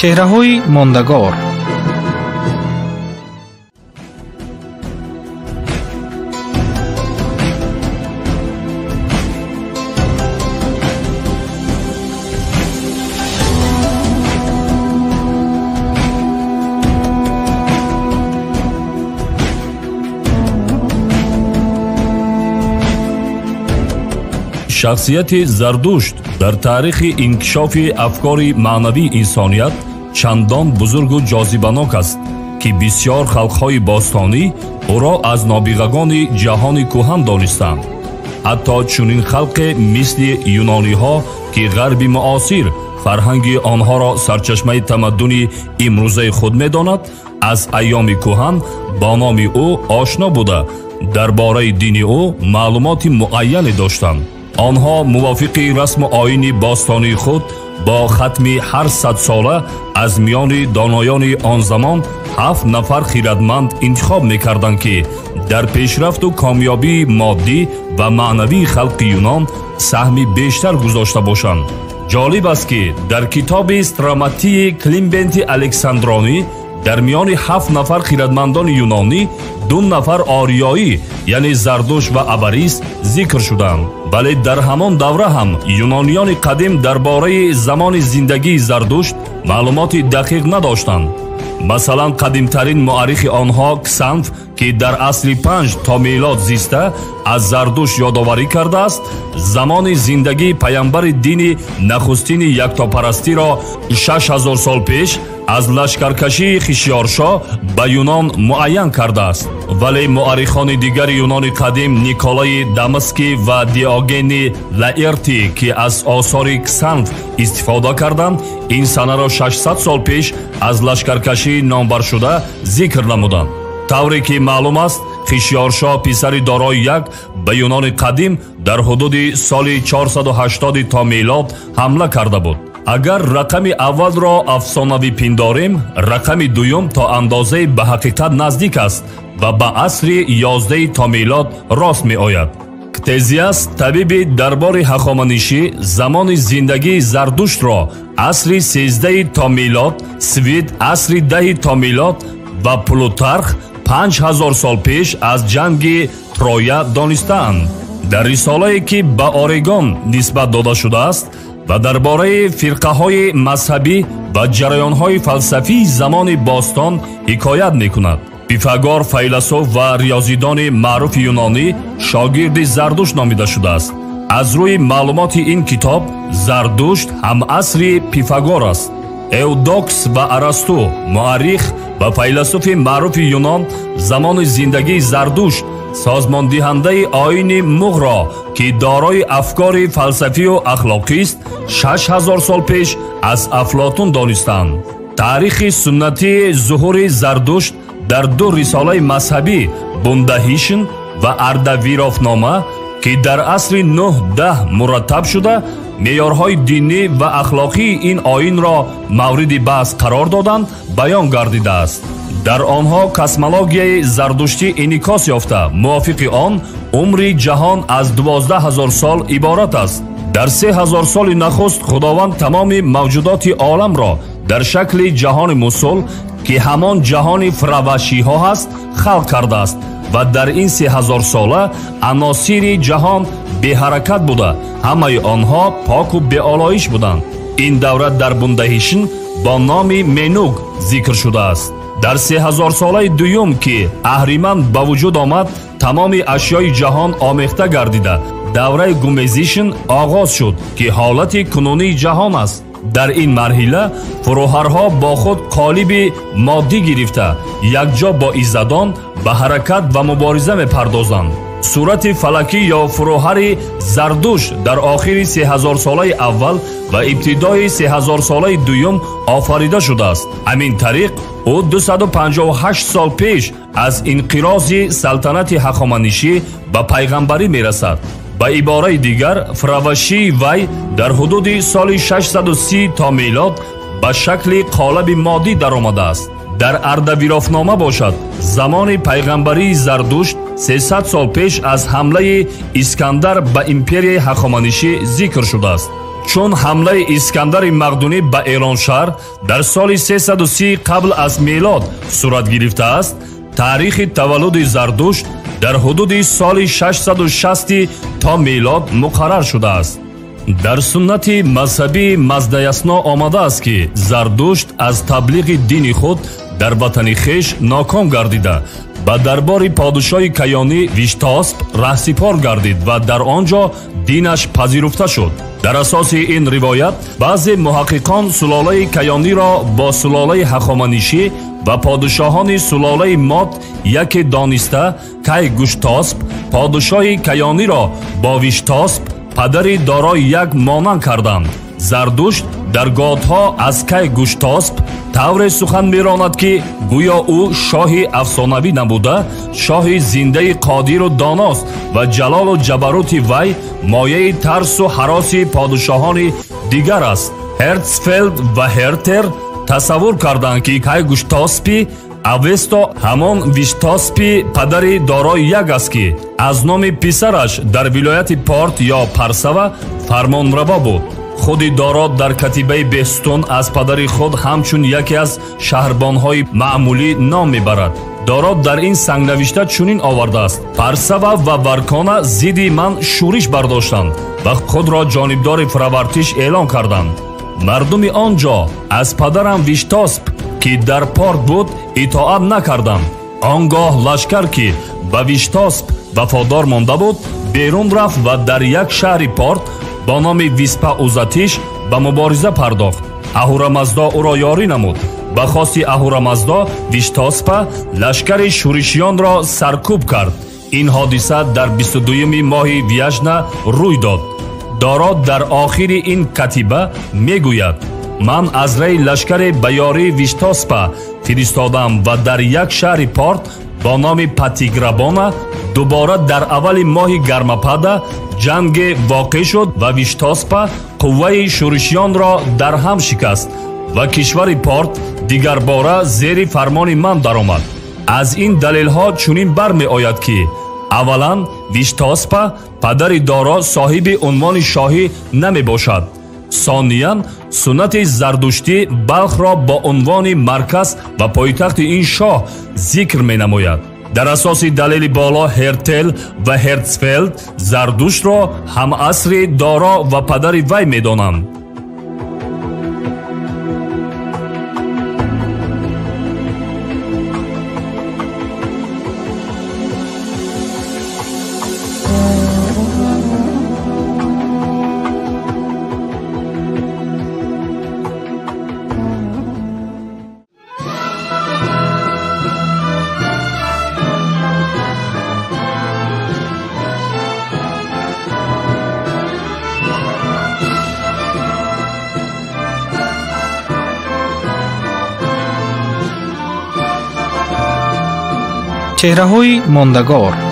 чеҳраҳои мондагор. шахсияти Зардушт дар таърихи инкишофи афкори маънавии инсоният чандон бузургу ҷозибанок аст, ки бисьёр халқҳои бостонӣ ӯро аз нобиғагони ҷаҳони кӯҳан донистанд. ҳатто чунин халқе мисли юнониҳо, ки ғарби муосир фарҳанги онҳоро сарчашмаи тамаддуни имрӯзаи худ медонад, аз айёми кӯҳан бо номи ӯ ошно буда дар бораи дини ӯ маълумоти муайяне доштанд. онҳо мувофиқи расму оини бостонии худ бо хатми ҳар 100 сола аз миёни доноёни он замон 7 нафар хиратманд интихоб мекарданд, ки дар пешрафту комёбии моддӣ ва маънавии халқи юнон саҳми бештар гузошта бошанд. ҷолиб аст, ки дар китоби страматии Клименти Александронӣ дар миёни 7 нафар хиратмандони юнонӣ 2 нафар ориёӣ, яъне Зардуш ва Абарис зикр шуданд. вале дар ҳамон давра ҳам юнониёни қадим дар бораи замони зиндагии Зардушт маълумоти дақиқ надоштанд. масалан, қадимтарин муаррихи онҳо Ксанф, ки дар асри 5 то милод зиста, аз Зардуш ёдоварӣ кардааст, замони зиндагии паямбари дини нахустини яктопарастиро 6000 сол пеш аз лашкаркашии Хишёршо ба Юнон муайян кардааст. вале муаррихони дигари юнони қадим Николаи Дамаски ва Диогени Лаэрти, ки аз осори Ксанф истифода карданд, ин санаро 600 сол пеш аз лашкаркашии номбаршуда зикр намуданд. тавре ки маълум аст, Хишёршо писари дорои як ба юнони қадим дар ҳудуди соли 480 то милод ҳамла карда буд. агар рақами аввалро афсонавӣ пиндорем, рақами дуюм то андозаи ба ҳақиқат наздик аст ва ба асри 11 то милод рост меояд. Ктезиас, табиби дарбори ҳахоманишӣ, замони зиндагии Зардуштро асри 13 то милод, Свид асри 10 то милод ва Плутарх 5000 сол пеш аз ҷанги Троя донистаанд. дар рисолае ки ба Орегон нисбат дода шудааст ва дар бораи фирқаҳои мазҳабӣ ва ҷараёнҳои фалсафии замони бостон ҳикоят мекунад. Пифагор, файласуф ва риёзидони маъруфи юнонӣ, шогирди Зардушт номида шудааст. аз рӯи маълумоти ин китоб, Зардушт ҳамасри Пифагор аст. Эудокс ва Арасту, муаррих ва файласуфи маъруфи Юнон, замони зиндагии Зардушт созмондиҳандаи оини муғро, ки дорои афкори фалсафию ахлоқист, 6000 сол пеш аз Афлотун донистанд. таърихи суннатии зуҳури Зардушт дар 2 рисолаи мазҳабӣ, Бундахишн ва Ардавирофнома, ки дар асри 9-10 мураттаб шуда, меъёрҳои динӣ ва ахлоқии ин оинро мавриди баҳс қарор доданд, баён гардидааст. дар онҳо космологияи зардуштӣ инъикос ёфта, мувофиқи он умри ҷаҳон аз 12000 сол иборат аст. дар 3000 соли нахуст худованд тамоми мавҷудоти оламро дар шакли ҷаҳони мусул, ки ҳамон ҷаҳони фиравашиҳо ҳаст, халқ кардааст ва дар ин 3000 сола аносири ҷаҳон беҳаракат буда, ҳамаи онҳо поку беолоиш буданд. ин давра дар Бундахишн бо номи Менуг зикр шудааст. дар 3000 солаи дуюм, ки аҳриман ба вуҷуд омад, тамоми ашёи ҷаҳон омехта гардида, давраи Гумезишн оғоз шуд, ки ҳолати кунунии ҷаҳон аст. дар ин марҳила фурӯҳарҳо бо худ қолиби моддӣ гирифта, якҷо бо иззадон ба ҳаракат ва мубориза мепардозанд. сурати фалакӣ ё фурӯҳари Зардуш дар охири 3000 солаи аввал ва ибтидои 3000 солаи дуюм офарида шудааст. ҳамин тариқ ӯ 258 сол пеш аз инқирози салтанати ҳахоманишӣ ба пайғамбарӣ мерасад. ба ибораи дигар, фиравашии вай дар ҳудуди соли 630 то милод ба шакли қолаби моддӣ даромадааст. дар Ардавирофнома бошад, замони пайғамбарии Зардушт 300 сол пеш аз ҳамлаи Искандар ба империяи ҳахоманишӣ зикр шудааст. چون حمله اسکندر مقدونی به ایران شهر در سال 330 قبل از میلاد صورت گرفته است، تاریخ تولد زردشت در حدود سال 660 تا میلاد مقرر شده است. در سنت مذهبی مزدیسنا آمده است که زردشت از تبلیغ دین خود در وطن خویش ناکام گردیده به دربار پادشاه کیانی ویشتاسپ رهسپار گردید و در آنجا دینش پذیرفته شد. در اساس این روایت بعضی محققان سلاله کیانی را با سلاله هخامنشی و پادشاهان سلاله ماد یکی دانسته که گوشتاسپ پادشاه کیانی را با ویشتاسپ پدری دارای یک مانند کردند. زردشت در گاتها از کی گوشتاسپ طور سخن میراند که گویا او شاهی افسانوی نبوده، شاهی زنده قادر و داناست و جلال و جبروت وی مایه ترس و هراس پادشاهان دیگر است. هرتزفلد و هرتر تصور کردند که کی گوشتاسپی اوستا همان ویشتاسپی پدری دارای یک است که از نام پسرش در ولایت پارت یا پرسوا فرمانروا بود. خود دارا در کتیبه بهستون از پدر خود همچون یکی از شهربانهای معمولی نام میبرد. دارا در این سنگ نوشته چنین آورده است: پرسوا و ورکانا ضد من شورش برداشتند و خود را جانبدار فراورتش اعلان کردند. مردم آنجا از پدرم ویشتاسپ که در پارت بود اطاعت نکردند. آنگاه لشکر که به ویشتاسپ وفادار مانده بود بیرون رفت و در یک شهر پارت با نام ویسپا اوزاتیش به مبارزه پرداخت. اهورامزدا او را یاری نمود. به خواست اهورامزدا ویشتاسپ لشکر شورشیان را سرکوب کرد. این حادثه در 22 ماه ویژن روی داد. دارا در آخر این کتیبه میگوید: من از ری لشکر به یاری ویشتاسپ فرستادم و در یک شهر پارت با نام پاتیگرابانا دوباره در اول ماه گرمپده جنگ واقع شد و ویشتاسپ قوه شورشیان را در هم شکست و کشور پارت دیگر باره زیر فرمان من درآمد. از این دلیل ها چنین برمی آید که اولا ویشتاسپ پدر دارا صاحب عنوان شاهی نمی باشد. ثانیاً سنت زردشتی بلخ را با عنوان مرکز و پایتخت این شاه ذکر می نماید. در اساس دلیل بالا هرتل و هرتزفلد زردشت را هم عصر دارا و پدر وی می دانند. چهره‌های ماندگار.